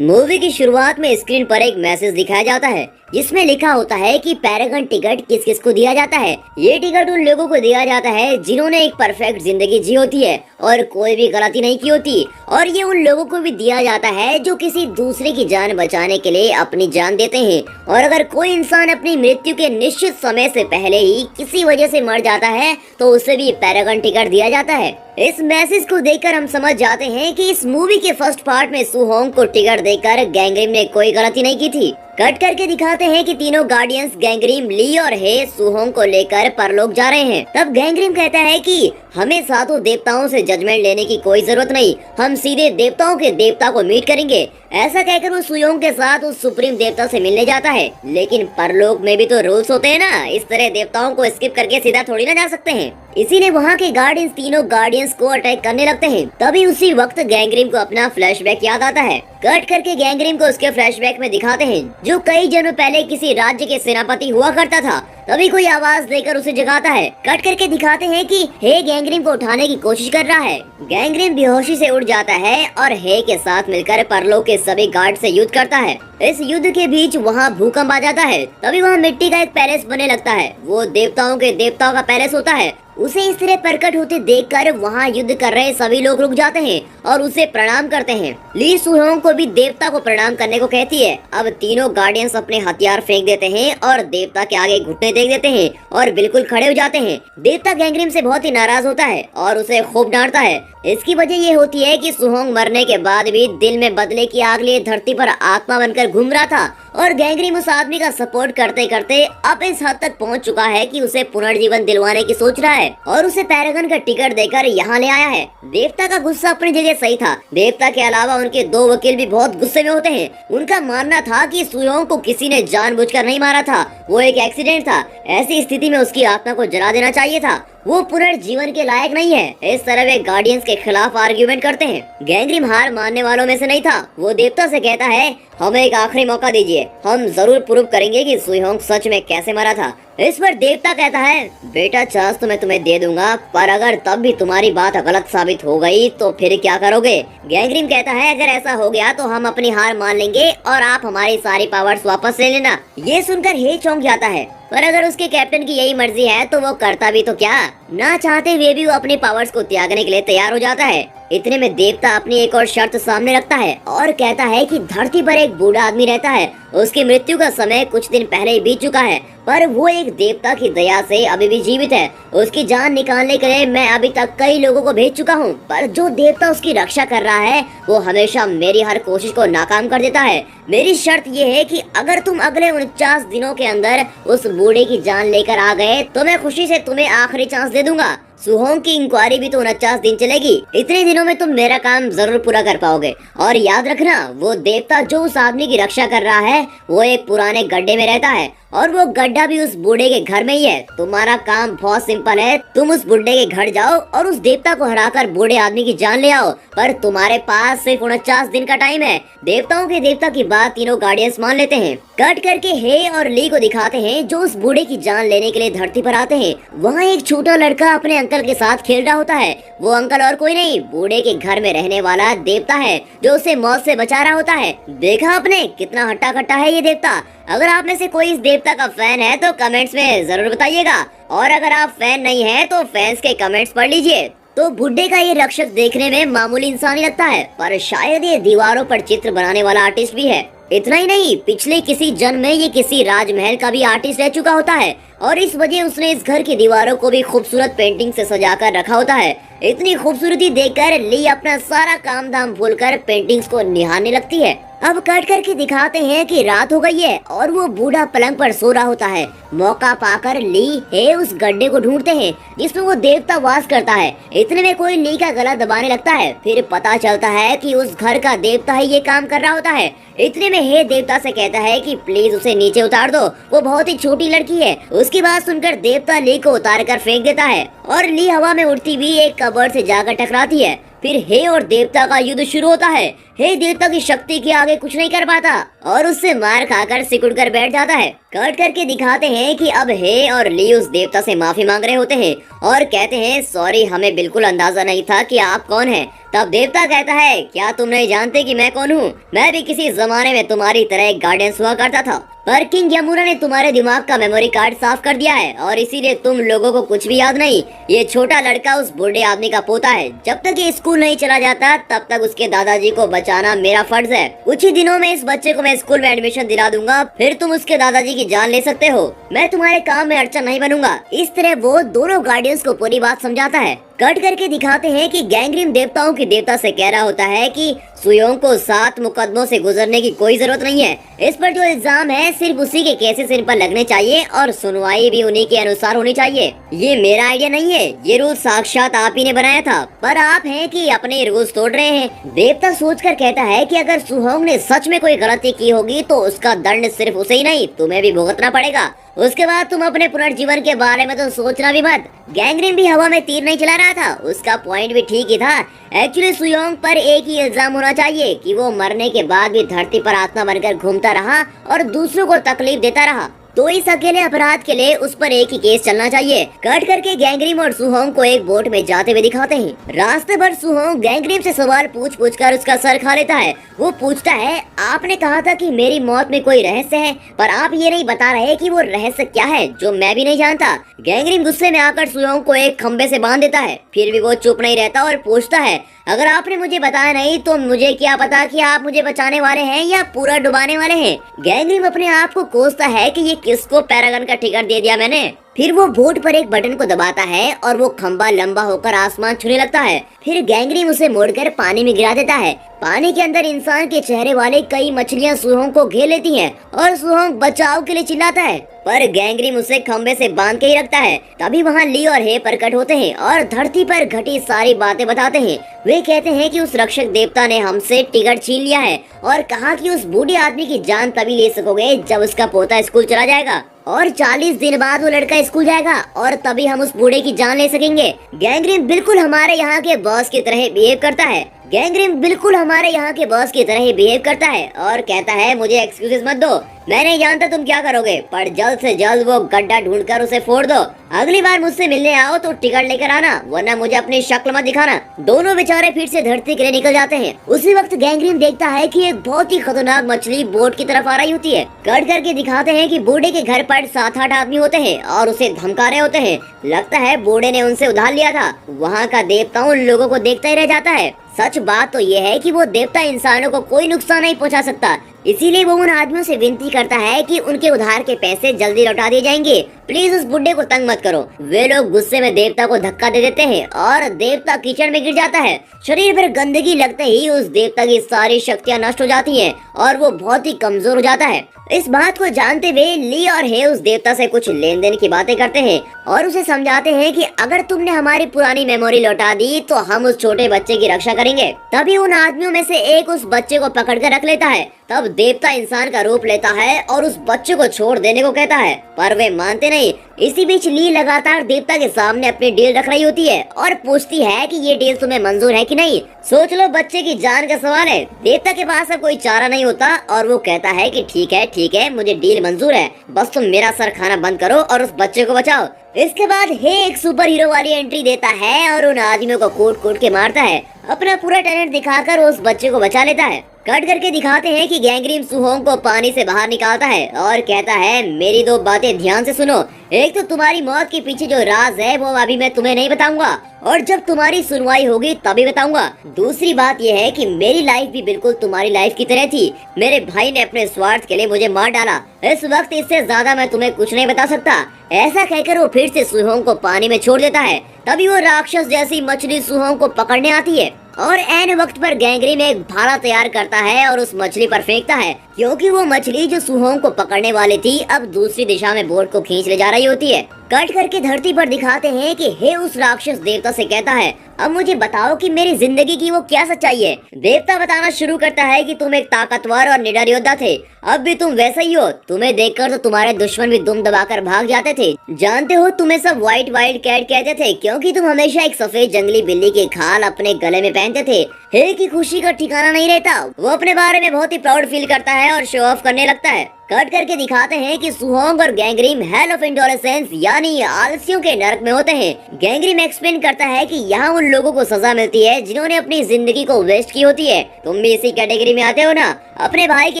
Movie की शुरुआत में स्क्रीन पर एक मैसेज दिखाया जाता है जिसमें लिखा होता है कि पैरागन टिकट किस किस को दिया जाता है। ये टिकट उन लोगों को दिया जाता है जिन्होंने एक परफेक्ट जिंदगी जी होती है और कोई भी गलती नहीं की होती, और ये उन लोगों को भी दिया जाता है जो किसी दूसरे की जान बचाने के लिए अपनी जान देते हैं। और अगर कोई इंसान अपनी मृत्यु के निश्चित समय से पहले ही किसी वजह से मर जाता है तो उसे भी पैरागन टिकट दिया जाता है। इस मैसेज को देखकर हम समझ जाते हैं कि इस मूवी के फर्स्ट पार्ट में सू होंग को टिकट देकर गैंगरिम ने कोई गलती नहीं की थी। कट करके दिखाते हैं कि तीनों गार्डियंस गैंगरिम, ली और हे सू होंग को लेकर परलोक जा रहे हैं। तब गैंगरिम कहता है कि हमें सातों देवताओं से जजमेंट लेने की कोई जरूरत नहीं, हम सीधे देवताओं के देवता को मीट करेंगे। ऐसा कहकर वो सू होंग के साथ उस सुप्रीम देवता से मिलने जाता है। लेकिन परलोक में भी तो रूल्स होते हैं ना, इस तरह देवताओं को स्किप करके सीधा थोड़ी ना जा सकते हैं। इसीलिए वहाँ के गार्डियंस तीनों गार्डियंस को अटैक करने लगते हैं। तभी उसी वक्त गैंगरिम को अपना फ्लैशबैक याद आता है। कट करके गैंगरिम को उसके फ्लैशबैक में दिखाते हैं जो कई जन्म पहले किसी राज्य के सेनापति हुआ करता था। तभी कोई आवाज देकर उसे जगाता है। कट करके दिखाते हैं कि हे गैंगरिम को उठाने की कोशिश कर रहा है। गैंगरिम बेहोशी से उठ जाता है और हे के साथ मिलकर परलोक के सभी गार्ड से युद्ध करता है। इस युद्ध के बीच वहाँ भूकंप आ जाता है। तभी वहाँ मिट्टी का एक पैलेस बनने लगता है। वो देवताओं के देवताओं का पैलेस होता है। उसे इस तरह प्रकट होते देखकर वहाँ युद्ध कर रहे सभी लोग रुक जाते हैं और उसे प्रणाम करते हैं। ली सू होंग को भी देवता को प्रणाम करने को कहती है। अब तीनों गार्डियंस अपने हथियार फेंक देते हैं और देवता के आगे घुटने टेक देते हैं और बिल्कुल खड़े हो जाते हैं। देवता गैंगरिम से बहुत ही नाराज होता है और उसे खूब डांटता है। इसकी वजह ये होती है कि सू होंग मरने के बाद भी दिल में बदले की आग लिए धरती पर आत्मा बनकर घूम रहा था और गैंगरिम उस आदमी का सपोर्ट करते करते अब इस हद तक पहुंच चुका है कि उसे पुनर्जीवन दिलवाने की सोच रहा है और उसे पैरागन का टिकट देकर यहाँ ले आया है। देवता का गुस्सा अपनी जगह सही था। देवता के अलावा उनके दो वकील भी बहुत गुस्से में होते हैं। उनका मानना था कि सू होंग को किसी ने जानबूझकर नहीं मारा था, वो एक एक्सीडेंट था। ऐसी स्थिति में उसकी आत्मा को जला देना चाहिए था, वो पुनर्जीवन के लायक नहीं है। इस तरह वे गार्डियंस के खिलाफ आर्ग्यूमेंट करते हैं। गैंगरिम हार मानने वालों में से नहीं था। वो देवता से कहता है हमें एक आखिरी मौका दीजिए, हम जरूर प्रूव करेंगे कि सू होंग सच में कैसे मरा था। इस पर देवता कहता है बेटा चांस तो मैं तुम्हें दे दूंगा, पर अगर तब भी तुम्हारी बात गलत साबित हो गई तो फिर क्या करोगे। गैंगरिम कहता है अगर ऐसा हो गया तो हम अपनी हार मान लेंगे और आप हमारी सारी पावर्स वापस ले लेना। ये सुनकर हे चौंक जाता है, पर अगर उसके कैप्टन की यही मर्जी है तो वो करता भी तो क्या। ना चाहते हुए भी वो अपनी पावर्स को त्यागने के लिए तैयार हो जाता है। इतने में देवता अपनी एक और शर्त सामने रखता है और कहता है कि धरती पर एक बूढ़ा आदमी रहता है, उसकी मृत्यु का समय कुछ दिन पहले ही बीत चुका है, पर वो एक देवता की दया से अभी भी जीवित है। उसकी जान निकालने के लिए मैं अभी तक कई लोगों को भेज चुका हूँ, पर जो देवता उसकी रक्षा कर रहा है वो हमेशा मेरी हर कोशिश को नाकाम कर देता है। मेरी शर्त ये है कि अगर तुम अगले 49 दिनों के अंदर उस बूढ़े की जान लेकर आ गए तो मैं खुशी से तुम्हें आखिरी चांस दे दूंगा। सू होंग की इंक्वायरी भी तो 49 दिन चलेगी, इतने दिनों में तुम मेरा काम जरूर पूरा कर पाओगे। और याद रखना वो देवता जो उस आदमी की रक्षा कर रहा है वो एक पुराने गड्ढे में रहता है और वो गड्ढा भी उस बूढ़े के घर में ही है। तुम्हारा काम बहुत सिंपल है, तुम उस बूढ़े के घर जाओ और उस देवता को हराकर बूढ़े आदमी की जान ले आओ, पर तुम्हारे पास सिर्फ 49 दिन का टाइम है। देवताओं के देवता की बात तीनों गार्डियंस मान लेते हैं। कट करके हे और ली को दिखाते हैं जो उस बूढ़े की जान लेने के लिए धरती पर आते हैं। वहाँ एक छोटा लड़का अपने अंकल के साथ खेल रहा होता है। वो अंकल और कोई नहीं, बूढ़े के घर में रहने वाला देवता है जो उसे मौत से बचा रहा होता है। देखा आपने कितना हट्टा कट्टा है ये देवता। अगर आप में से कोई इस देवता का फैन है तो कमेंट्स में जरूर बताइएगा, और अगर आप फैन नहीं है तो फैंस के कमेंट्स पढ़ लीजिए। तो बुड्ढे का ये रक्षक देखने में मामूली इंसान ही लगता है, पर शायद ये दीवारों पर चित्र बनाने वाला आर्टिस्ट भी है। इतना ही नहीं, पिछले किसी जन्म में ये किसी राजमहल का भी आर्टिस्ट रह चुका होता है और इस वजह उसने इस घर की दीवारों को भी खूबसूरत पेंटिंग से सजाकर रखा होता है। इतनी खूबसूरती देखकर ली अपना सारा काम धाम भूलकर पेंटिंग्स को निहारने लगती है। अब कट करके दिखाते हैं कि रात हो गई है और वो बूढ़ा पलंग पर सो रहा होता है। मौका पाकर ली हे उस गड्ढे को ढूंढते हैं जिसमें वो देवता वास करता है। इतने में कोई ली का गला दबाने लगता है। फिर पता चलता है कि उस घर का देवता ही ये काम कर रहा होता है। इतने में हे देवता से कहता है कि प्लीज उसे नीचे उतार दो, वो बहुत ही छोटी लड़की है। उसकी बात सुनकर देवता ली को उतार कर फेंक देता है और ली हवा में उड़ती हुई एक कबर्ड से जाकर टकराती है। फिर हे और देवता का युद्ध शुरू होता है। हे देवता की शक्ति के आगे कुछ नहीं कर पाता और उससे मार खाकर सिकुड़ कर बैठ जाता है। कट करके दिखाते हैं कि अब हे और ली उस देवता से माफी मांग रहे होते हैं और कहते हैं सॉरी, हमें बिल्कुल अंदाजा नहीं था कि आप कौन हैं। तब देवता कहता है क्या तुम नहीं जानते कि मैं कौन हूँ? मैं भी किसी जमाने में तुम्हारी तरह एक गार्डियंस हुआ करता था, पर किंग यमुना ने तुम्हारे दिमाग का मेमोरी कार्ड साफ कर दिया है और इसीलिए तुम लोगों को कुछ भी याद नहीं। ये छोटा लड़का उस बूढ़े आदमी का पोता है। जब तक ये स्कूल नहीं चला जाता तब तक उसके दादाजी को बचाना मेरा फर्ज है। कुछ ही दिनों में इस बच्चे को मैं स्कूल में एडमिशन दिला दूंगा, फिर तुम उसके दादाजी की जान ले सकते हो। मैं तुम्हारे काम में अड़चन नहीं बनूंगा। इस तरह वो दोनों गार्डियंस को पूरी बात समझाता है। कट करके दिखाते हैं कि गैंग्रीम देवताओं की देवता से कह रहा होता है कि सुयोंग को 7 मुकदमों से गुजरने की कोई जरूरत नहीं है। इस पर जो इल्जाम है सिर्फ उसी के केसेस इन पर लगने चाहिए और सुनवाई भी उन्हीं के अनुसार होनी चाहिए। ये मेरा आइडिया नहीं है, ये रूल साक्षात आप ही ने बनाया था, पर आप हैं कि अपने रूल्स तोड़ रहे हैं। देवता सोचकर कहता है कि अगर सुहोंग ने सच में कोई गलती की होगी तो उसका दंड सिर्फ उसे ही नहीं तुम्हें भी भुगतना पड़ेगा। उसके बाद तुम अपने पुनर्जीवन के बारे में तो सोचना भी मत। गैंग्रीम भी हवा में तीर नहीं चला रहा था, उसका पॉइंट भी ठीक ही था। एक्चुअली सुयोंग पर एक ही इल्जाम होना चाहिए कि वो मरने के बाद भी धरती पर आत्मा बनकर घूमता रहा और दूसरों को तकलीफ देता रहा, तो इस अकेले अपराध के लिए उस पर एक ही केस चलना चाहिए। कट करके गैंग्रीम और सुहोंग को एक बोट में जाते हुए दिखाते हैं। रास्ते भर सुहोंग गैंग्रीम से सवाल पूछ कर उसका सर खा लेता है। वो पूछता है आपने कहा था कि मेरी मौत में कोई रहस्य है, पर आप ये नहीं बता रहे कि वो रहस्य क्या है जो मैं भी नहीं जानता। गैंग्रीम गुस्से में आकर सुहोंग को एक खंबे से बांध देता है। फिर भी वो चुप नहीं रहता और पूछता है अगर आपने मुझे बताया नहीं तो मुझे क्या पता कि आप मुझे बचाने वाले हैं या पूरा डुबाने वाले हैं। गैंग्रीम अपने आप को कोसता है कि ये किसको पैरागन का टिकट दे दिया मैंने। फिर वो बोट पर एक बटन को दबाता है और वो खंबा लंबा होकर आसमान छूने लगता है। फिर गैंग्रीम उसे मोड़कर पानी में गिरा देता है। पानी के अंदर इंसान के चेहरे वाले कई मछलियां सुहोंग को घेर लेती हैं और सुहोंग बचाव के लिए चिल्लाता है, पर गैंग्रीम उसे खंबे से बांध के ही रखता है। तभी वहाँ ली और हे प्रकट होते हैं और धरती पर घटी सारी बातें बताते हैं। वे कहते हैं कि उस रक्षक देवता ने हमसे टिकट छीन लिया है और कहा कि उस बूढ़े आदमी की जान तभी ले सकोगे जब उसका पोता स्कूल चला जाएगा और 40 दिन बाद वो लड़का स्कूल जाएगा और तभी हम उस बूढ़े की जान ले सकेंगे। गैंग्रीम बिल्कुल हमारे यहाँ के बॉस की तरह बिहेव करता है। गैंग्रीम बिल्कुल हमारे यहाँ के बॉस की तरह ही बिहेव करता है और कहता है मुझे एक्सक्यूजेस मत दो, मैं नहीं जानता तुम क्या करोगे, पर जल्द से जल्द वो गड्ढा ढूंढकर उसे फोड़ दो। अगली बार मुझसे मिलने आओ तो टिकट लेकर आना, वरना मुझे अपनी शक्ल मत दिखाना। दोनों बेचारे फिर से धरती के लिए निकल जाते हैं। उसी वक्त गैंग्रीम देखता है कि एक बहुत ही खतरनाक मछली बोट की तरफ आ रही होती है। कट करके दिखाते हैं कि बूढ़े के घर पर 7-8 आदमी होते हैं और उसे धमका रहे होते हैं। लगता है बूढ़े ने उनसे उधार लिया था। वहाँ का देवता उन लोगों को देखता ही रह जाता है। सच बात तो ये है कि वो देवता इंसानों को कोई नुकसान नहीं पहुंचा सकता, इसीलिए वो उन आदमियों से विनती करता है कि उनके उधार के पैसे जल्दी लौटा दिए जाएंगे। प्लीज उस बुड्ढे को तंग मत करो। वे लोग गुस्से में देवता को धक्का दे देते हैं और देवता कीचड़ में गिर जाता है। शरीर पर गंदगी लगते ही उस देवता की सारी शक्तियाँ नष्ट हो जाती हैं और वो बहुत ही कमजोर हो जाता है। इस बात को जानते हुए ली और हे उस देवता से कुछ लेन देन की बातें करते हैं और उसे समझाते हैं कि अगर तुमने हमारी पुरानी मेमोरी लौटा दी तो हम उस छोटे बच्चे की रक्षा करेंगे। तभी उन आदमियों में से एक उस बच्चे को पकड़ कर रख लेता है। तब देवता इंसान का रूप लेता है और उस बच्चे को छोड़ देने को कहता है, पर वे मानते नहीं। इसी बीच ली लगातार देवता के सामने अपनी डील रख रही होती है और पूछती है कि ये डील तुम्हें मंजूर है कि नहीं। सोच लो, बच्चे की जान का सवाल है। देवता के पास अब कोई चारा नहीं होता और वो कहता है कि ठीक है, मुझे डील मंजूर है, बस तुम मेरा सर खाना बंद करो और उस बच्चे को बचाओ। इसके बाद हे एक सुपर हीरो वाली एंट्री देता है और उन आदमियों को कूट के मारता है। अपना पूरा टैलेंट दिखाकर उस बच्चे को बचा लेता है। कट करके दिखाते हैं कि गैंग्रीम सुहोंग को पानी से बाहर निकालता है और कहता है मेरी 2 बातें ध्यान से सुनो। एक तो तुम्हारी मौत के पीछे जो राज है वो अभी मैं तुम्हें नहीं बताऊंगा और जब तुम्हारी सुनवाई होगी तभी बताऊंगा। दूसरी बात यह है कि मेरी लाइफ भी बिल्कुल तुम्हारी लाइफ की तरह थी। मेरे भाई ने अपने स्वार्थ के लिए मुझे मार डाला। इस वक्त इससे ज्यादा मैं तुम्हें कुछ नहीं बता सकता। ऐसा कहकर वो फिर से सुहोंग को पानी में छोड़ देता है। तभी वो राक्षस जैसी मछली सुहोंग को पकड़ने आती है और ऐन वक्त पर गैंग्रीम एक भाला तैयार करता है और उस मछली पर फेंकता है, क्योंकि वो मछली जो सुहोंग को पकड़ने वाली थी अब दूसरी दिशा में बोट को खींच ले जा रही होती है। कट करके धरती पर दिखाते हैं कि हे उस राक्षस देवता से कहता है अब मुझे बताओ कि मेरी जिंदगी की वो क्या सच्चाई है। देवता बताना शुरू करता है कि तुम एक ताकतवर और निडर योद्धा थे, अब भी तुम वैसा ही हो। तुम्हें देखकर तो तुम्हारे दुश्मन भी दुम दबाकर भाग जाते थे। जानते हो तुम्हें सब व्हाइट वाइल्ड कैट कहते थे क्योंकि तुम हमेशा एक सफेद जंगली बिल्ली की खाल अपने गले में पहनते थे। हे की खुशी का ठिकाना नहीं रहता। वो अपने बारे में बहुत ही प्राउड फील करता है और शो ऑफ करने लगता है। कट करके दिखाते हैं कि सुहोंग और गैंगरीम हेल ऑफ इंडोलेसेंस यानी आलसियों के नरक में होते हैं। गैंगरीम एक्सप्लेन करता है कि यहाँ उन लोगों को सजा मिलती है जिन्होंने अपनी जिंदगी को वेस्ट की होती है। तुम भी इसी कैटेगरी में आते हो ना। अपने भाई के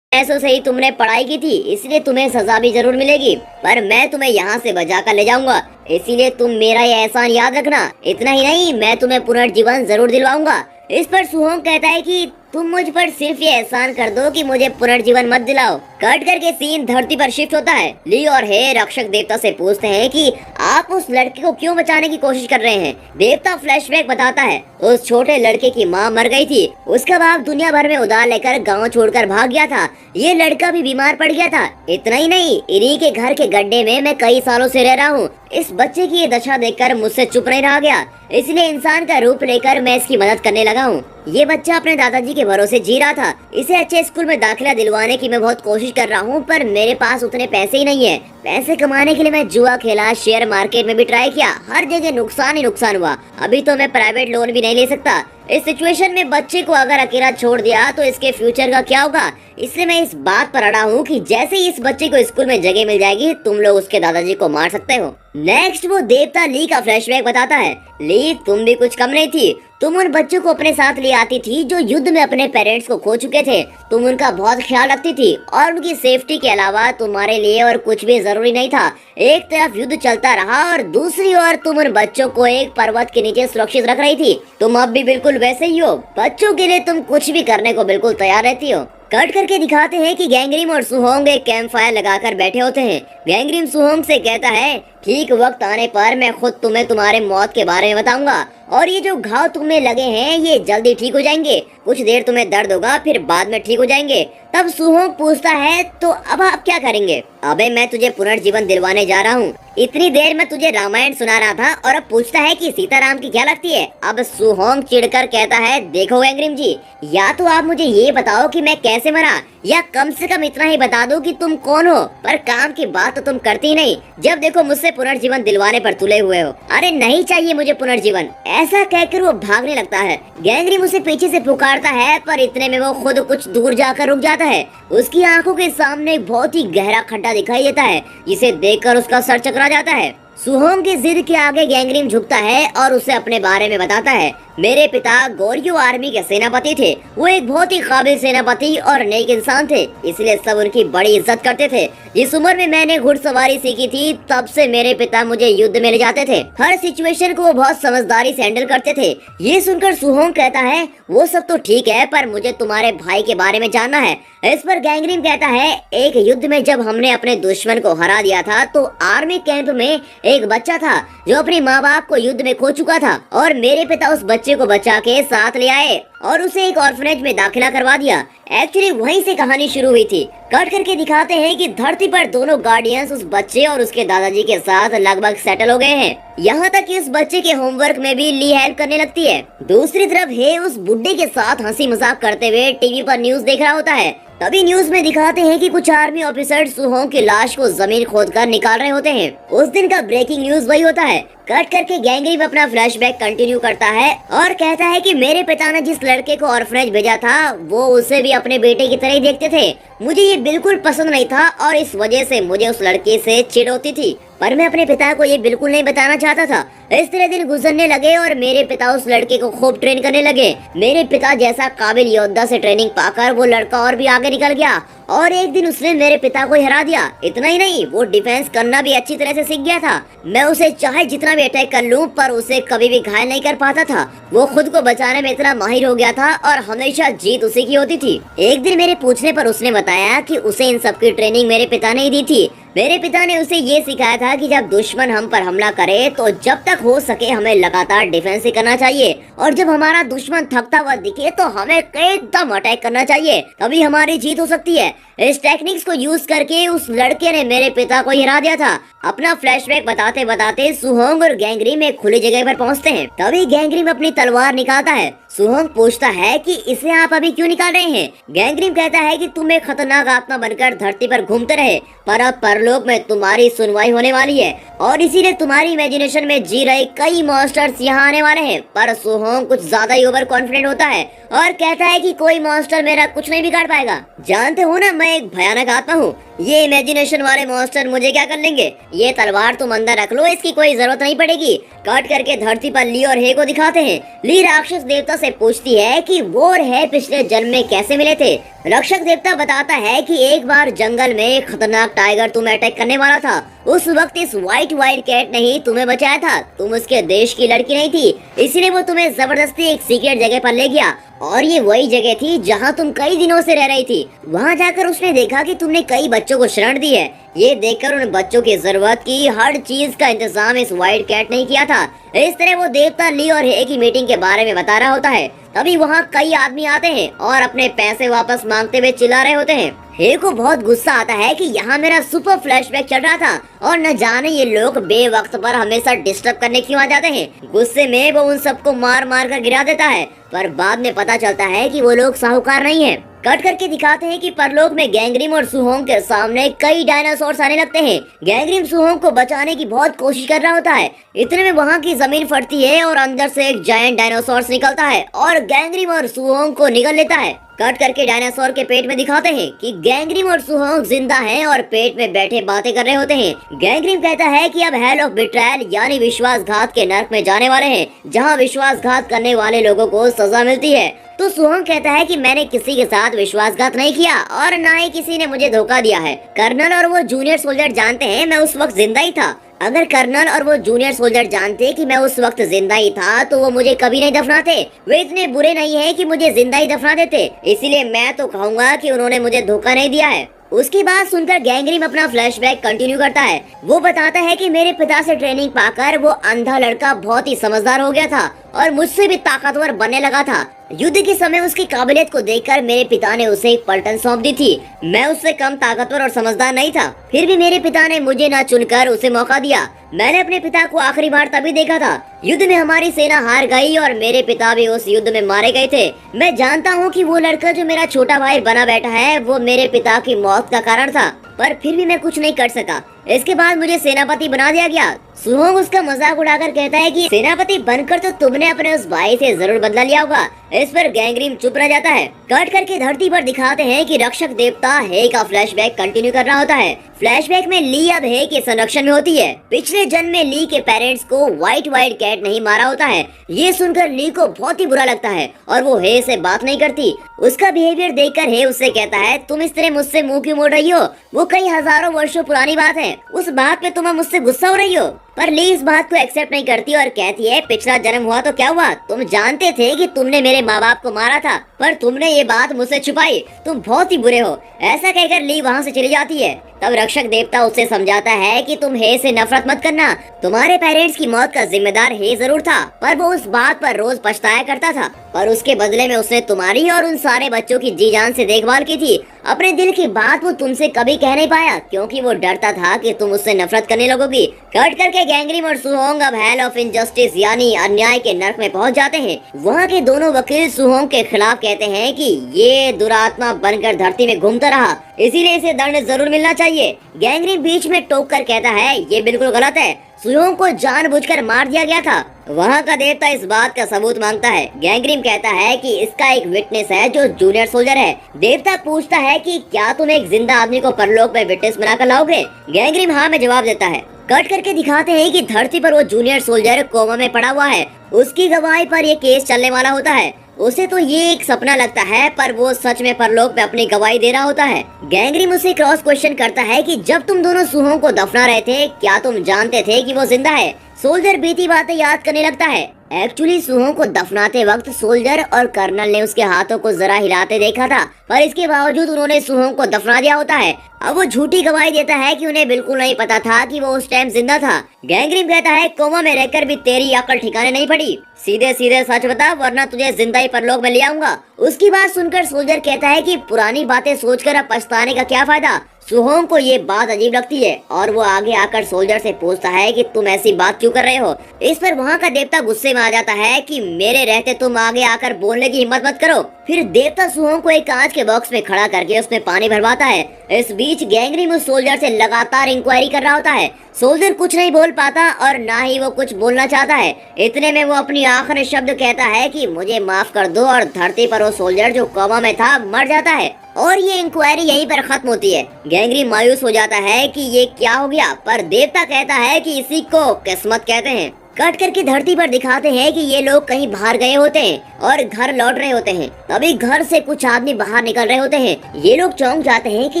पैसों से ही तुमने पढ़ाई की थी, इसलिए तुम्हें सजा भी जरूर मिलेगी, पर मैं तुम्हें यहाँ से बचा कर ले जाऊंगा, इसीलिए तुम मेरा ये एहसान याद रखना। इतना ही नहीं, मैं तुम्हें पुनर्जीवन जरूर दिलवाऊंगा। इस पर सुहोंग कहता है कि तुम मुझ पर सिर्फ ये एहसान कर दो कि मुझे पुनर्जीवन मत दिलाओ। कट करके सीन धरती पर शिफ्ट होता है। ली और हे रक्षक देवता से पूछते हैं कि आप उस लड़के को क्यों बचाने की कोशिश कर रहे हैं। देवता फ्लैशबैक बताता है उस छोटे लड़के की माँ मर गई थी, उसका बाप दुनिया भर में उधार लेकर गाँव छोड़कर भाग गया था, ये लड़का भी बीमार पड़ गया था। इतना ही नहीं, इन्हीं के घर के गड्ढे में मैं कई सालों से रह रहा हूँ। इस बच्चे की ये दशा देखकर मुझसे चुप नहीं रहा गया, इसलिए इंसान का रूप लेकर मैं इसकी मदद करने लगा हूँ। ये बच्चा अपने दादाजी के भरोसे जी रहा था, इसे अच्छे स्कूल में दाखिला दिलवाने की मैं बहुत कोशिश कर रहा हूँ, पर मेरे पास उतने पैसे ही नहीं है। पैसे कमाने के लिए मैं जुआ खेला, शेयर मार्केट में भी ट्राई किया, हर जगह नुकसान ही नुकसान हुआ। अभी तो मैं प्राइवेट लोन भी नहीं ले सकता। इस सिचुएशन में बच्चे को अगर अकेला छोड़ दिया तो इसके फ्यूचर का क्या होगा। इसलिए मैं इस बात पर अड़ा हूँ कि जैसे ही इस बच्चे को स्कूल में जगह मिल जाएगी, तुम लोग उसके दादाजी को मार सकते हो। नेक्स्ट वो देवता ली का फ्लैशबैक बताता है। ली, तुम भी कुछ कम नहीं थी। तुम उन बच्चों को अपने साथ ले आती थी जो युद्ध में अपने पेरेंट्स को खो चुके थे। तुम उनका बहुत ख्याल रखती थी और उनकी सेफ्टी के अलावा तुम्हारे लिए और कुछ भी जरूरी नहीं था। एक तरफ युद्ध चलता रहा और दूसरी ओर तुम उन बच्चों को एक पर्वत के नीचे सुरक्षित रख रही थी। तुम अब भी बिल्कुल वैसे ही हो। बच्चों के लिए तुम कुछ भी करने को बिल्कुल तैयार रहती हो। कट करके दिखाते हैं कि गैंगरीम और सुहोंग एक कैंप फायर लगाकर बैठे होते हैं। गैंगरीम सुहोंग से कहता है, ठीक वक्त आने पर मैं खुद तुम्हें तुम्हारे मौत के बारे में बताऊंगा, और ये जो घाव तुम्हें लगे हैं ये जल्दी ठीक हो जाएंगे। कुछ देर तुम्हें दर्द होगा, फिर बाद में ठीक हो जाएंगे। तब सुहोंग पूछता है, तो अब आप क्या करेंगे। अबे मैं तुझे पुनर्जीवन दिलवाने जा रहा हूँ। इतनी देर में तुझे रामायण सुना रहा था और अब पूछता है कि सीताराम की क्या लगती है। अब सुहोंग चिढ़कर कहता है, देखो गैंगरीम जी, या तो आप मुझे ये बताओ कि मैं कैसे मरा, या कम से कम इतना ही बता दो कि तुम कौन हो, पर काम की बात तो तुम करती नहीं। जब देखो मुझसे पुनर्जीवन दिलवाने पर तुले हुए हो। अरे नहीं चाहिए मुझे पुनर्जीवन। ऐसा कहकर वो भागने लगता है। गैंगरीम उसे पीछे से पुकारता है, पर इतने में वो खुद कुछ दूर जाकर रुक जाता है। उसकी आंखों के सामने एक बहुत ही गहरा खड्डा दिखाई देता है, जिसे देखकर उसका सर चकरा जाता है। सुहोंग की जिद के आगे गैंगरीम झुकता है और उसे अपने बारे में बताता है। मेरे पिता गोरयू आर्मी के सेनापति थे। वो एक बहुत ही काबिल सेनापति और नेक इंसान थे, इसलिए सब उनकी बड़ी इज्जत करते थे। जिस उम्र में मैंने घुड़सवारी सीखी थी, तब से मेरे पिता मुझे युद्ध में ले जाते थे। हर सिचुएशन को वो बहुत समझदारी से हैंडल करते थे। ये सुनकर सुहोंग कहता है, वो सब तो ठीक है, पर मुझे तुम्हारे भाई के बारे में जानना है। इस पर गैंगरीम कहता है, एक युद्ध में जब हमने अपने दुश्मन को हरा दिया था, तो आर्मी कैंप में एक बच्चा था जो अपने माँ बाप को युद्ध में खो चुका था, और मेरे पिता उस बच्चे को बचा के साथ ले आए और उसे एक ऑर्फनेज में दाखिला करवा दिया। एक्चुअली वहीं से कहानी शुरू हुई थी। कट करके दिखाते हैं कि धरती पर दोनों गार्डियंस उस बच्चे और उसके दादाजी के साथ लगभग सेटल हो गए हैं। यहाँ तक कि उस बच्चे के होमवर्क में भी ली हेल्प करने लगती है। दूसरी तरफ हे उस बुड्ढे के साथ हंसी मजाक करते हुए टीवी पर न्यूज देख रहा होता है। तभी न्यूज में दिखाते हैं कि कुछ आर्मी ऑफिसर सुहोंग की लाश को जमीन खोदकर निकाल रहे होते हैं। उस दिन का ब्रेकिंग न्यूज वही होता है। कट करके गैंगरीम अपना फ्लैशबैक कंटिन्यू करता है और कहता है कि मेरे पिता ने जिस लड़के को ऑर्फनेज भेजा था, वो उसे भी अपने बेटे की तरह ही देखते थे। मुझे ये बिल्कुल पसंद नहीं था और इस वजह से मुझे उस लड़के से चिढ़ होती थी, पर मैं अपने पिता को ये बिल्कुल नहीं बताना चाहता था। इस तरह दिन गुजरने लगे और मेरे पिता उस लड़के को खूब ट्रेन करने लगे। मेरे पिता जैसा काबिल योद्धा से ट्रेनिंग पाकर वो लड़का और भी आगे निकल गया और एक दिन उसने मेरे पिता को हरा दिया। इतना ही नहीं, वो डिफेंस करना भी अच्छी तरह से सीख गया था। मैं उसे चाहे जितना भी अटैक कर लूं, पर उसे कभी भी घायल नहीं कर पाता था। वो खुद को बचाने में इतना माहिर हो गया था और हमेशा जीत उसी की होती थी। एक दिन मेरे पूछने पर उसने बताया कि उसे इन सब की ट्रेनिंग मेरे पिता ने ही दी थी। मेरे पिता ने उसे ये सिखाया था कि जब दुश्मन हम पर हमला करे तो जब तक हो सके हमें लगातार डिफेंस ही करना चाहिए, और जब हमारा दुश्मन थकता हुआ दिखे तो हमें एकदम अटैक करना चाहिए, तभी हमारी जीत हो सकती है। इस टेक्निक्स को यूज करके उस लड़के ने मेरे पिता को हरा दिया था। अपना फ्लैशबैक बताते बताते सुहोंग और गैंगरीम एक खुली जगह पर पहुंचते हैं। तभी गैंगरीम अपनी तलवार निकालता है। सुहोंग पूछता है कि इसे आप अभी क्यों निकाल रहे हैं। गैंगरीम कहता है कि तुम एक खतरनाक आत्मा बनकर धरती पर घूमते रहे, पर अब परलोक में तुम्हारी सुनवाई होने वाली है और इसीलिए तुम्हारी इमेजिनेशन में जी रहे कई मॉन्स्टर्स यहाँ आने वाले हैं। पर सुहोंग कुछ ज्यादा ही ओवर कॉन्फिडेंट होता है और कहता है कि कोई मॉन्स्टर मेरा कुछ नहीं बिगाड़ पाएगा। जानते हो ना, मैं एक भयानक आत्मा हूँ, ये इमेजिनेशन वाले मॉन्स्टर मुझे क्या कर लेंगे। ये तलवार तुम अंदर रख लो, इसकी कोई जरूरत नहीं पड़ेगी। कट करके धरती पर ली और हे को दिखाते हैं। ली राक्षस देवता से पूछती है कि वो और हे पिछले जन्म में कैसे मिले थे। रक्षक देवता बताता है कि एक बार जंगल में एक खतरनाक टाइगर तुम्हें अटैक करने वाला था। उस वक्त इस व्हाइट वाइल्ड कैट ने ही तुम्हें बचाया था। तुम उसके देश की लड़की नहीं थी, इसीलिए वो तुम्हें जबरदस्ती एक सीक्रेट जगह पर ले गया और ये वही जगह थी जहाँ तुम कई दिनों से रह रही थी। वहाँ जाकर उसने देखा कि तुमने कई बच्चों को शरण दी है। ये देखकर उन बच्चों की जरूरत की हर चीज का इंतजाम इस व्हाइट कैट ने किया था। इस तरह वो देवता ली और हे की मीटिंग के बारे में बता रहा होता है। तभी वहाँ कई आदमी आते हैं और अपने पैसे वापस मांगते हुए चिल्ला रहे होते हैं। हे को बहुत गुस्सा आता है कि यहाँ मेरा सुपर फ्लैशबैक चल रहा था और न जाने ये लोग बेवक्त पर हमेशा डिस्टर्ब करने क्यों आ जाते हैं। गुस्से में वो उन सबको मार मार कर गिरा देता है, पर बाद में पता चलता है कि वो लोग साहूकार नहीं है। कट करके दिखाते हैं कि परलोक में गैंग्रिम और सुहोंग के सामने कई डायनासोर्स आने लगते हैं। गैंग्रिम सुहोंग को बचाने की बहुत कोशिश कर रहा होता है। इतने में वहाँ की जमीन फटती है और अंदर से एक जायंट डायनासोर निकलता है और गैंग्रिम और सुहोंग को निगल लेता है। कट करके डायनासोर के पेट में दिखाते हैं कि गैंग्रिम और सुहोंग जिंदा हैं और पेट में बैठे बातें कर रहे होते हैं। गैंग्रिम कहता है कि अब हेल ऑफ बिट्रायल यानी विश्वासघात के नर्क में जाने वाले हैं, जहां विश्वासघात करने वाले लोगों को सजा मिलती है। तो सुहोंग कहता है कि मैंने किसी के साथ विश्वासघात नहीं किया और ना ही किसी ने मुझे धोखा दिया है। कर्नल और वो जूनियर सोल्जर जानते हैं मैं उस वक्त जिंदा ही था। अगर कर्नल और वो जूनियर सोल्जर जानते कि मैं उस वक्त जिंदा ही था तो वो मुझे कभी नहीं दफनाते। वे इतने बुरे नहीं हैं कि मुझे जिंदा ही दफना देते। इसीलिए मैं तो कहूँगा कि उन्होंने मुझे धोखा नहीं दिया है। उसकी बात सुनकर गैंग्रिम अपना फ्लैशबैक कंटिन्यू करता है। वो बताता है कि मेरे पिता से ट्रेनिंग पाकर वो अंधा लड़का बहुत ही समझदार हो गया था और मुझसे भी ताकतवर बनने लगा था। युद्ध के समय उसकी काबिलियत को देखकर मेरे पिता ने उसे एक पलटन सौंप दी थी। मैं उससे कम ताकतवर और समझदार नहीं था, फिर भी मेरे पिता ने मुझे न चुनकर उसे मौका दिया। मैंने अपने पिता को आखिरी बार तभी देखा था। युद्ध में हमारी सेना हार गई और मेरे पिता भी उस युद्ध में मारे गए थे। मैं जानता हूँ कि वो लड़का जो मेरा छोटा भाई बना बैठा है वो मेरे पिता की मौत का कारण था, पर फिर भी मैं कुछ नहीं कर सका। इसके बाद मुझे सेनापति बना दिया गया। सुहोंग उसका मजाक उड़ाकर कहता है कि सेनापति बनकर तो तुमने अपने उस भाई से जरूर बदला लिया होगा। इस पर गैंग्रिम चुप रह जाता है। कट करके धरती पर दिखाते हैं कि रक्षक देवता हे का फ्लैशबैक कंटिन्यू कर रहा होता है। फ्लैशबैक में ली अब हे के संरक्षण में होती है। पिछले जन्म में ली के पेरेंट्स को व्हाइट वाइल्ड कैट नहीं मारा होता है। ये सुनकर ली को बहुत ही बुरा लगता है और वो हे से बात नहीं करती। उसका बिहेवियर देखकर हे उससे कहता है तुम इस तरह मुझसे मुंह क्यों मोड़ रही हो, वो कई हजारों वर्षों पुरानी बात है, उस बात पे तुम मुझसे गुस्सा हो रही हो। पर ली इस बात को एक्सेप्ट नहीं करती और कहती है पिछला जन्म हुआ तो क्या हुआ, तुम जानते थे कि तुमने मेरे माँ बाप को मारा था पर तुमने ये बात मुझसे छुपाई, तुम बहुत ही बुरे हो। ऐसा कहकर ली वहाँ से चली जाती है। तब रक्षक देवता उसे समझाता है कि तुम हे से नफरत मत करना, तुम्हारे पेरेंट्स की मौत का जिम्मेदार हे जरूर था, पर वो उस बात पर रोज पछताया करता था, पर उसके बदले में उसने तुम्हारी और उन सारे बच्चों की जी जान से देखभाल की थी। अपने दिल की बात वो तुमसे कभी कह नहीं पाया क्योंकि वो डरता था कि तुम उससे नफरत करने लगोगी। कट करके गैंग्रिम और सुहोंग अब हेल ऑफ इनजस्टिस यानी अन्याय के नर्क में पहुंच जाते हैं। वहाँ के दोनों वकील सुहोंग के खिलाफ कहते हैं कि ये दुरात्मा बनकर धरती में घूमता रहा, इसीलिए इसे दंड जरूर मिलना चाहिए। गैंग्रिम बीच में टोक कर कहता है ये बिल्कुल गलत है, सुहोंग को जानबूझकर मार दिया गया था। वहाँ का देवता इस बात का सबूत मांगता है। गैंग्रिम कहता है कि इसका एक विटनेस है जो जूनियर सोल्जर है। देवता पूछता है कि क्या तुम एक जिंदा आदमी को परलोक में विटनेस बनाकर लाओगे। गैंग्रिम हाँ में जवाब देता है। कट करके दिखाते हैं कि धरती पर वो जूनियर सोल्जर कोमा में पड़ा हुआ है। उसकी गवाही पर ये केस चलने वाला होता है। उसे तो ये एक सपना लगता है पर वो सच में परलोक में अपनी गवाही दे रहा होता है। गैंग्रिम उसे क्रॉस क्वेश्चन करता है कि जब तुम दोनों सुहोंग को दफना रहे थे क्या तुम जानते थे कि वो जिंदा है। सोल्जर बीती बातें याद करने लगता है। एक्चुअली सुहोंग को दफनाते वक्त सोल्जर और कर्नल ने उसके हाथों को जरा हिलाते देखा था, पर इसके बावजूद उन्होंने सुहोंग को दफना दिया होता है। अब वो झूठी गवाही देता है कि उन्हें बिल्कुल नहीं पता था कि वो उस टाइम जिंदा था। गैंग्रिम कहता है कोमा में रहकर भी तेरी अकल ठिकाने नहीं पड़ी, सीधे सीधे सच बता वरना तुझे जिंदा ही परलोक में ले आऊंगा। उसकी बात सुनकर सोल्जर कहता है कि पुरानी बातें सोचकर अब पछताने का क्या फायदा। सुहोंग को ये बात अजीब लगती है और वो आगे आकर सोल्जर से पूछता है कि तुम ऐसी बात क्यों कर रहे हो। इस पर वहाँ का देवता गुस्से में आ जाता है कि मेरे रहते तुम आगे आकर बोलने की हिम्मत मत करो। फिर देवता सुहोंग को एक कांच के बॉक्स में खड़ा करके उसमें पानी भरवाता है। इस बीच बीच गैंगरिम उस सोल्जर से लगातार इंक्वायरी कर रहा होता है। सोल्जर कुछ नहीं बोल पाता और ना ही वो कुछ बोलना चाहता है। इतने में वो अपनी आखिरी शब्द कहता है कि मुझे माफ कर दो, और धरती पर वो सोल्जर जो कोमा में था मर जाता है और ये इंक्वायरी यहीं पर खत्म होती है। गैंगरिम मायूस हो जाता है कि ये क्या हो गया, पर देवता कहता है कि इसी को किस्मत कहते हैं। कट करके धरती पर दिखाते हैं कि ये लोग कहीं बाहर गए होते हैं और घर लौट रहे होते हैं। तभी घर से कुछ आदमी बाहर निकल रहे होते हैं। ये लोग चौंक जाते हैं कि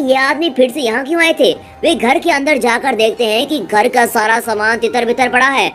ये आदमी फिर से यहाँ क्यों आए थे। वे घर के अंदर जाकर देखते हैं कि घर का सारा सामान तितर बितर पड़ा है।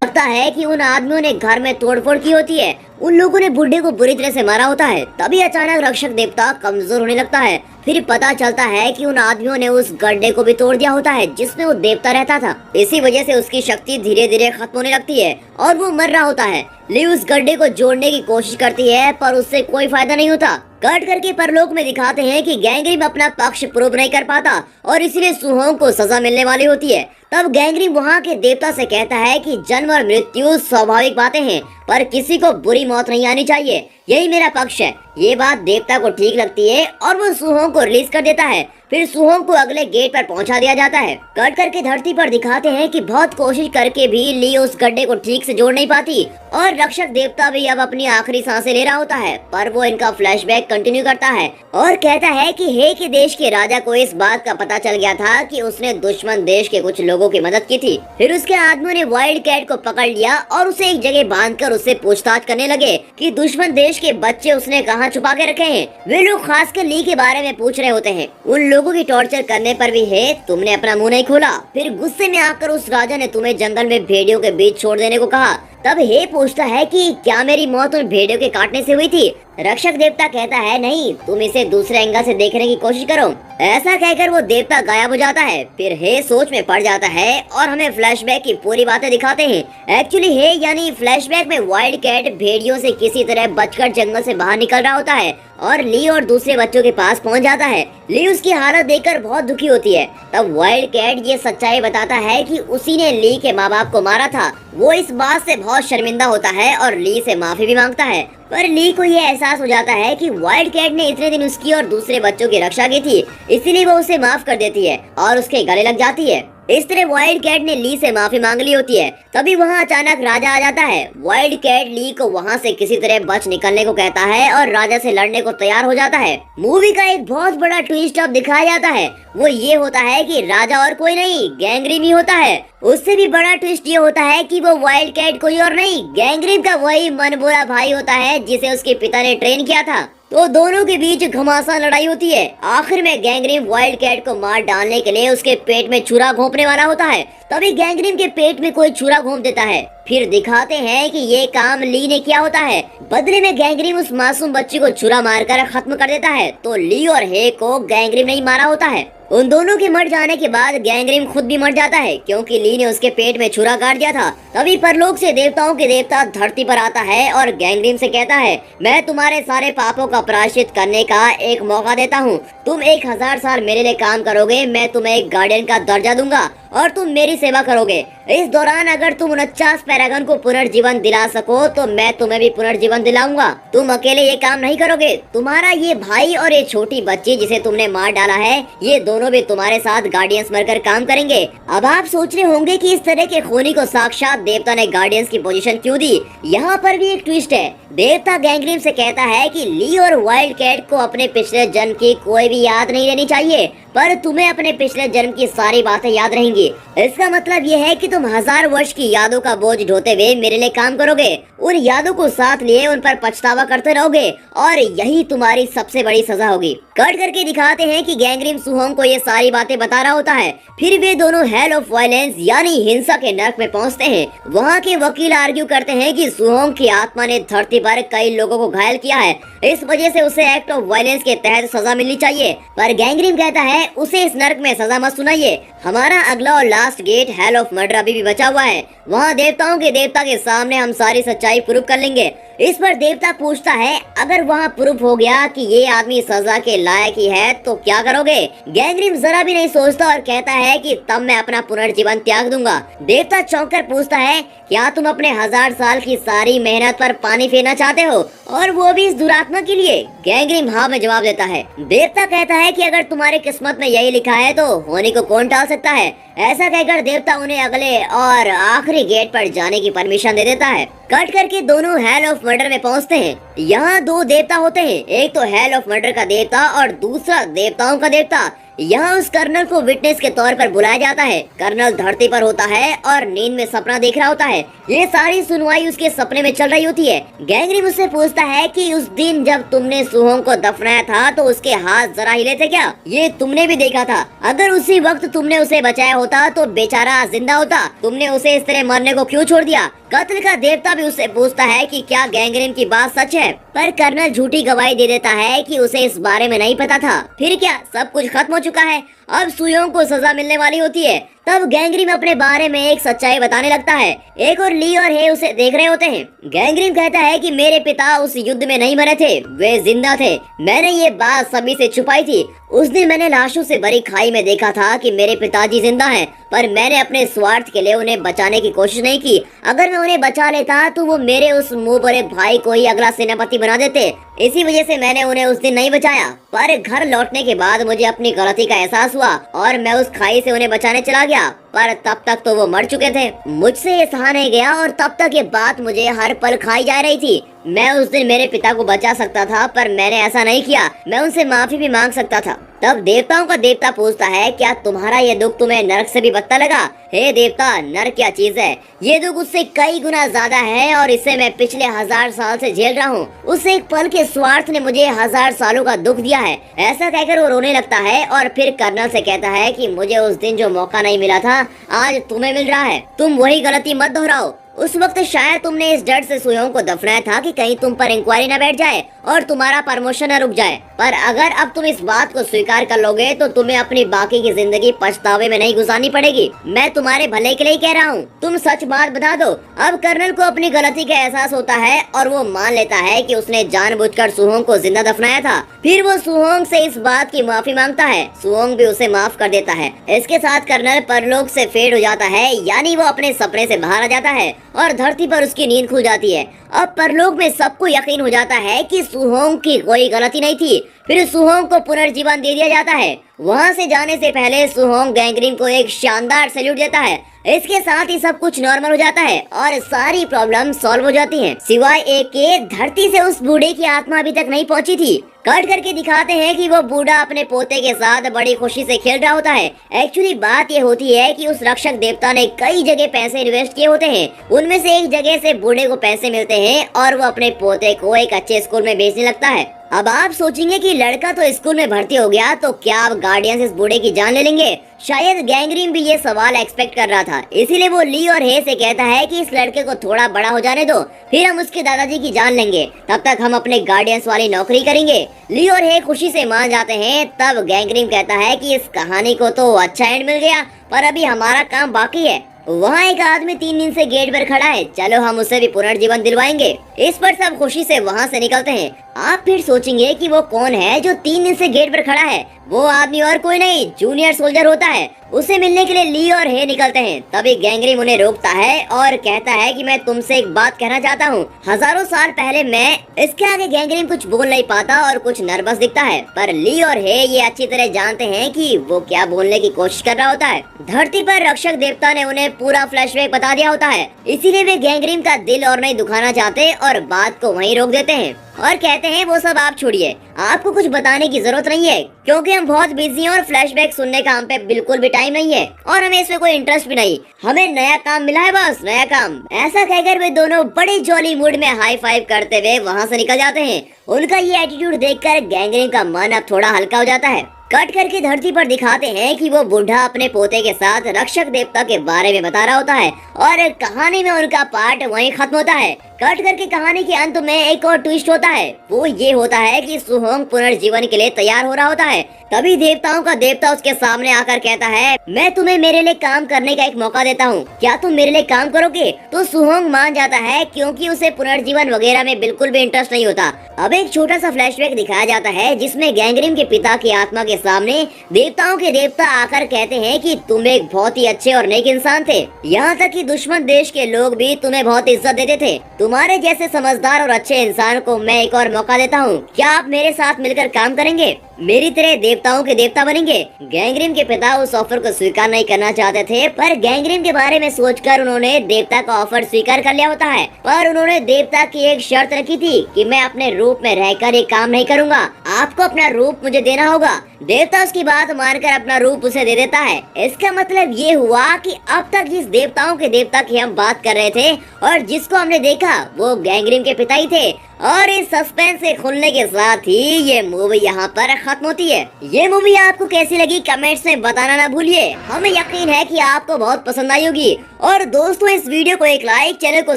लगता है कि उन आदमियों ने घर में तोड़फोड़ की होती है। उन लोगों ने बुढ़े को बुरी तरह से मारा होता है। तभी अचानक रक्षक देवता कमजोर होने लगता है। फिर पता चलता है कि उन आदमियों ने उस गड्ढे को भी तोड़ दिया होता है जिसमें वो देवता रहता था। इसी वजह से उसकी शक्ति धीरे धीरे खत्म होने लगती है और वो मर रहा होता है। ली उस गड्ढे को जोड़ने की कोशिश करती है पर उससे कोई फायदा नहीं होता। कट करके परलोक में दिखाते हैं कि गैंगरिम अपना पक्ष प्रूव नहीं कर पाता और इसीलिए सुहोंग को सजा मिलने वाली होती है। तब गैंगरिम वहाँ के देवता से कहता है कि जन्म और मृत्यु स्वाभाविक बातें हैं, पर किसी को बुरी मौत नहीं आनी चाहिए। यही मेरा पक्ष है। ये बात देवता को ठीक लगती है और वो सुहोंग को रिलीज कर देता है। फिर सुहोंग को अगले गेट पर पहुंचा दिया जाता है। कट करके धरती पर दिखाते हैं कि बहुत कोशिश करके भी ली उस गड्ढे को ठीक से जोड़ नहीं पाती और रक्षक देवता भी अब अपनी आखिरी सांसें ले रहा होता है। पर वो इनका फ्लैशबैक कंटिन्यू करता है और कहता है कि हे के देश के राजा को इस बात का पता चल गया था कि उसने दुश्मन देश के कुछ लोगों की मदद की थी। फिर उसके आदमियों ने वाइल्ड कैट को पकड़ लिया और उसे एक जगह बांधकर उससे पूछताछ करने लगे कि दुश्मन देश के बच्चे उसने कहाँ छुपा के रखे हैं। वे लोग खासकर ली के बारे में पूछ रहे होते हैं। उन लोगों की टॉर्चर करने पर भी है तुमने अपना मुंह नहीं खोला। फिर गुस्से में आकर उस राजा ने तुम्हें जंगल में भेड़ियों के बीच छोड़ देने को कहा। तब हे पूछता है कि क्या मेरी मौत उन भेड़ियों के काटने से हुई थी। रक्षक देवता कहता है नहीं, तुम इसे दूसरे एंगल से देखने की कोशिश करो। ऐसा कहकर वो देवता गायब हो जाता है। फिर हे सोच में पड़ जाता है और हमें फ्लैशबैक की पूरी बातें दिखाते हैं। एक्चुअली हे यानी फ्लैशबैक में वाइल्ड कैट भेड़ियों से किसी तरह बचकर जंगल से बाहर निकल रहा होता है और ली और दूसरे बच्चों के पास पहुंच जाता है। ली उसकी हालत देखकर बहुत दुखी होती है। तब वाइल्ड कैट ये सच्चाई बताता है कि उसी ने ली के माँ बाप को मारा था। वो इस बात से बहुत शर्मिंदा होता है और ली से माफी भी मांगता है। पर ली को ये एहसास हो जाता है कि वाइल्ड कैट ने इतने दिन उसकी और दूसरे बच्चों की रक्षा की थी, इसीलिए वो उसे माफ कर देती है और उसके गले लग जाती है। इस तरह वाइल्ड कैट ने ली से माफी मांग ली होती है। तभी वहाँ अचानक राजा आ जाता है। वाइल्ड कैट ली को वहाँ से किसी तरह बच निकलने को कहता है और राजा से लड़ने को तैयार हो जाता है। मूवी का एक बहुत बड़ा ट्विस्ट अब दिखाया जाता है। वो ये होता है कि राजा और कोई नहीं गैंगरिम ही होता है। उससे भी बड़ा ट्विस्ट ये होता है कि वो वाइल्ड कैट कोई और नहीं गैंगरिम का वही मनबोला भाई होता है जिसे उसके पिता ने ट्रेन किया था। तो दोनों के बीच घमासान लड़ाई होती है। आखिर में गैंगरिम वाइल्ड कैट को मार डालने के लिए उसके पेट में छुरा घोंपने वाला होता है। तभी गैंगरिम के पेट में कोई छुरा घोंप देता है। फिर दिखाते हैं कि ये काम ली ने किया होता है। बदले में गैंगरिम उस मासूम बच्ची को छुरा मारकर खत्म कर देता है। तो ली और हे को गैंगरिम नहीं मारा होता है। उन दोनों के मर जाने के बाद गैंगरिम खुद भी मर जाता है क्योंकि ली ने उसके पेट में छुरा काट दिया था। तभी परलोक से देवताओं के देवता धरती पर आता है और गैंगरिम से कहता है मैं तुम्हारे सारे पापों का प्रायश्चित करने का एक मौका देता हूँ। तुम 1000 साल मेरे लिए काम करोगे, मैं तुम्हें एक गार्डियन का दर्जा दूंगा और तुम मेरी सेवा करोगे। इस दौरान अगर तुम 49 पैरागन को पुनर्जीवन दिला सको तो मैं तुम्हें भी पुनर्जीवन दिलाऊंगा। तुम अकेले ये काम नहीं करोगे, तुम्हारा ये भाई और ये छोटी बच्ची जिसे तुमने मार डाला है, ये दोनों भी तुम्हारे साथ गार्डियंस बनकर काम करेंगे। अब आप सोच रहे होंगे कि इस तरह के खूनी को साक्षात देवता ने गार्डियंस की पोजीशन क्यों दी। यहाँ पर भी एक ट्विस्ट है। देवता गैंगरिम से कहता है कि ली और वाइल्ड कैट को अपने पिछले जन्म की कोई भी याद नहीं रहनी चाहिए, पर तुम्हें अपने पिछले जन्म की सारी बातें याद रहेंगी। इसका मतलब यह है कि तुम 1000 वर्ष की यादों का बोझ ढोते हुए मेरे लिए काम करोगे। उन यादों को साथ लिए उन पर पछतावा करते रहोगे और यही तुम्हारी सबसे बड़ी सजा होगी। कट करके दिखाते हैं कि गैंगरिम सुहोंग को ये सारी बातें बता रहा होता है। फिर वे दोनों हेल ऑफ वायलेंस यानी हिंसा के नर्क में पहुंचते हैं। वहाँ के वकील आर्ग्यू करते हैं कि सुहोंग की आत्मा ने धरती पर कई लोगों को घायल किया है, इस वजह से उसे एक्ट ऑफ वायलेंस के तहत सजा मिलनी चाहिए। पर गैंगरिम कहता है है उसे इस नर्क में सजा मत सुनाइए। हमारा अगला और last gate hell of murder अभी भी बचा हुआ है। वहाँ देवताओं के देवता के सामने हम सारी सच्चाई प्रूफ कर लेंगे। इस पर देवता पूछता है, अगर वहाँ प्रूफ हो गया कि ये आदमी सजा के लायक ही है तो क्या करोगे? गैंग्रीम जरा भी नहीं सोचता और कहता है कि तब मैं अपना पुनर्जीवन त्याग दूंगा। देवता चौंक कर पूछता है, क्या तुम अपने 1000 साल की सारी मेहनत पर पानी फेरना चाहते हो, और वो भी इस दुरात्मा के लिए? गैंग्रीम हाँ में जवाब देता है। देवता कहता है कि अगर तुम्हारी किस्मत में यही लिखा है तो होने को कौन टाल सकता है। ऐसा कहकर देवता उन्हें अगले और आखिरी गेट पर जाने की परमिशन दे देता है। कट करके दोनों हेल ऑफ मर्डर में पहुंचते हैं। यहाँ 2 देवता होते हैं, एक तो हेल ऑफ मर्डर का देवता और दूसरा देवताओं का देवता। यहाँ उस कर्नल को विटनेस के तौर पर बुलाया जाता है। कर्नल धरती पर होता है और नींद में सपना देख रहा होता है। ये सारी सुनवाई उसके सपने में चल रही होती है। गैंग्रीम उससे पूछता है कि उस दिन जब तुमने सुहोंग को दफनाया था तो उसके हाथ जरा हिले थे क्या? ये तुमने भी देखा था। अगर उसी वक्त तुमने उसे बचाया होता तो बेचारा जिंदा होता। तुमने उसे इस तरह मरने को क्यों छोड़ दिया? कत्ल का देवता भी उससे पूछता है कि क्या गैंग्रीम की बात सच है, पर कर्नल झूठी गवाही दे देता है कि उसे इस बारे में नहीं पता था। फिर क्या, सब कुछ खत्म हो चुका है, अब सुयोंग को सजा मिलने वाली होती है। तब गैंग्रीम अपने बारे में एक सच्चाई बताने लगता है। एक और ली और हे उसे देख रहे होते हैं। गैंग्रीम कहता है कि मेरे पिता उस युद्ध में नहीं मरे थे, वे जिंदा थे। मैंने ये बात सभी से छुपाई थी। उस दिन मैंने लाशों से भरी खाई में देखा था कि मेरे पिताजी जिंदा हैं, पर मैंने अपने स्वार्थ के लिए उन्हें बचाने की कोशिश नहीं की। अगर मैं उन्हें बचा लेता तो वो मेरे उस मुंह भरे भाई को ही अगला सेनापति बना देते। इसी वजह से मैंने उन्हें उस दिन नहीं बचाया। पर घर लौटने के बाद मुझे अपनी गलती का एहसास हुआ और मैं उस खाई से उन्हें बचाने चला गया, पर तब तक तो वो मर चुके थे। मुझसे ये सहा नहीं गया और तब तक ये बात मुझे हर पल खाई जा रही थी। मैं उस दिन मेरे पिता को बचा सकता था, पर मैंने ऐसा नहीं किया। मैं उनसे माफी भी मांग सकता था। तब देवताओं का देवता पूछता है, क्या तुम्हारा ये दुख तुम्हें नरक से भी बदतर लगा? हे देवता, नरक क्या चीज है? ये दुख उससे कई गुना ज्यादा है और इसे मैं पिछले 1000 साल से झेल रहा हूँ। उस एक पल के स्वार्थ ने मुझे 1000 सालों का दुख दिया है। ऐसा कहकर वो रोने लगता है और फिर कर्नल से कहता है कि मुझे उस दिन जो मौका नहीं मिला था आज तुम्हें मिल रहा है। तुम वही गलती मत दोहराओ। उस वक्त शायद तुमने इस डर से सुयोंग को दफनाया था कि कहीं तुम पर इंक्वायरी न बैठ जाए और तुम्हारा प्रमोशन न रुक जाए। पर अगर अब तुम इस बात को स्वीकार कर लोगे तो तुम्हें अपनी बाकी की जिंदगी पछतावे में नहीं गुजारनी पड़ेगी। मैं तुम्हारे भले के लिए कह रहा हूँ, तुम सच बात बता दो। अब कर्नल को अपनी गलती का एहसास होता है और वो मान लेता है कि उसने जानबूझकर सुहोंग को जिंदा दफनाया था। फिर वो सुहोंग से इस बात की माफी मांगता है। सुहोंग भी उसे माफ कर देता है। इसके साथ कर्नल परलोक से फेड हो जाता है, यानी वो अपने सपने से बाहर आ जाता है और धरती पर उसकी नींद खुल जाती है। अब परलोक में सबको यकीन हो जाता है कि सुहोंग की कोई गलती नहीं थी। फिर सुहोंग को पुनर्जीवन दे दिया जाता है। वहाँ से जाने से पहले सुहोंग गैंग्रीम को एक शानदार सैल्यूट देता है। इसके साथ ही सब कुछ नॉर्मल हो जाता है और सारी प्रॉब्लम सॉल्व हो जाती हैं। सिवाय एक के, धरती से उस बूढ़े की आत्मा अभी तक नहीं पहुंची थी। कट करके दिखाते हैं कि वो बूढ़ा अपने पोते के साथ बड़ी खुशी से खेल रहा होता है। एक्चुअली बात ये होती है कि उस रक्षक देवता ने कई जगह पैसे इन्वेस्ट किए होते हैं। उनमें से एक जगह से बूढ़े को पैसे मिलते हैं और वो अपने पोते को एक अच्छे स्कूल में भेजने लगता है। अब आप सोचेंगे कि लड़का तो स्कूल में भर्ती हो गया, तो क्या अब गार्डियंस इस बूढ़े की जान ले लेंगे? शायद गैंग्रीम भी ये सवाल एक्सपेक्ट कर रहा था। इसीलिए वो ली और हे से कहता है कि इस लड़के को थोड़ा बड़ा हो जाने दो, फिर हम उसके दादाजी की जान लेंगे। तब तक हम अपने गार्डियंस वाली नौकरी करेंगे। ली और हे खुशी से मान जाते हैं। तब गैंग्रीम कहता है कि इस कहानी को तो अच्छा एंड मिल गया, पर अभी हमारा काम बाकी है। वहाँ एक आदमी 3 दिन से गेट पर खड़ा है, चलो हम उसे भी पुनर्जीवन दिलवाएंगे। इस पर सब खुशी से वहाँ से निकलते हैं। आप फिर सोचेंगे कि वो कौन है जो 3 दिन से गेट पर खड़ा है? वो आदमी और कोई नहीं, जूनियर सोल्जर होता है। उसे मिलने के लिए ली और हे निकलते हैं। तभी गैंग्रीम उन्हें रोकता है और कहता है कि मैं तुमसे एक बात कहना चाहता हूँ। हजारों साल पहले मैं, इसके आगे गैंग्रीम कुछ बोल नहीं पाता और कुछ नर्वस दिखता है, पर ली और हे ये अच्छी तरह जानते हैं कि वो क्या बोलने की कोशिश कर रहा होता है। धरती पर रक्षक देवता ने उन्हें पूरा फ्लैशबैक बता दिया होता है, इसीलिए वे गैंग्रीम का दिल और नहीं दुखाना चाहते और बात को वहीं रोक देते हैं और कहते हैं वो सब आप छोड़िए, आपको कुछ बताने की जरूरत नहीं है, क्योंकि हम बहुत बिजी हैं और फ्लैशबैक सुनने का हम पे बिल्कुल भी टाइम नहीं है और हमें इसमें कोई इंटरेस्ट भी नहीं। हमें नया काम मिला है, बस नया काम। ऐसा कहकर वे दोनों बड़े जॉली मूड में हाई फाइव करते हुए वहाँ से निकल जाते हैं। उनका ये एटीट्यूड देखकर गैंग्रीम का मन अब थोड़ा हल्का हो जाता है। कट करके धरती पर दिखाते हैं कि वो बूढ़ा अपने पोते के साथ रक्षक देवता के बारे में बता रहा होता है और कहानी में उनका पार्ट वहीं खत्म होता है। कट करके कहानी के अंत में एक और ट्विस्ट होता है। वो ये होता है कि सुहोंग पुनर्जीवन के लिए तैयार हो रहा होता है। तभी देवताओं का देवता उसके सामने आकर कहता है, मैं तुम्हें मेरे लिए काम करने का एक मौका देता हूँ, क्या तुम मेरे लिए काम करोगे? तो सुहोंग मान जाता है क्योंकि उसे पुनर्जीवन वगैरह में बिल्कुल भी इंटरेस्ट नहीं होता। अब एक छोटा सा फ्लैशबैक दिखाया जाता है जिसमें गैंग्रिम के पिता की आत्मा के सामने देवताओं के देवता आकर कहते हैं कि तुम एक बहुत ही अच्छे और नेक इंसान थे, यहाँ तक कि दुश्मन देश के लोग भी तुम्हें बहुत इज्जत देते थे। तुम्हारे जैसे समझदार और अच्छे इंसान को मैं एक और मौका देता हूँ, क्या आप मेरे साथ मिलकर काम करेंगे? मेरी तरह देवताओं के देवता बनेंगे। गैंग्रिम के पिता उस ऑफर को स्वीकार नहीं करना चाहते थे, पर गैंग्रिम के बारे में सोचकर उन्होंने देवता का ऑफर स्वीकार कर लिया होता है। पर उन्होंने देवता की एक शर्त रखी थी कि मैं अपने रूप में रहकर ये काम नहीं करूंगा, आपको अपना रूप मुझे देना होगा। देवता उसकी बात मानकर अपना रूप उसे दे देता है। इसका मतलब ये हुआ कि अब तक जिस देवताओं के देवता की हम बात कर रहे थे और जिसको हमने देखा वो गैंग्रिम के पिता ही थे। और इस सस्पेंस के खुलने के साथ ही ये मूवी यहाँ पर खत्म होती है। ये मूवी आपको कैसी लगी कमेंट्स में बताना ना भूलिए, हमें यकीन है कि आपको बहुत पसंद आई होगी। और दोस्तों इस वीडियो को एक लाइक, चैनल को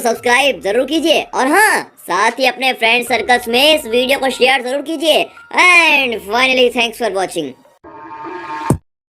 सब्सक्राइब जरूर कीजिए और हाँ साथ ही अपने फ्रेंड सर्कल्स में इस वीडियो को शेयर जरूर कीजिए। And finally thanks for watching.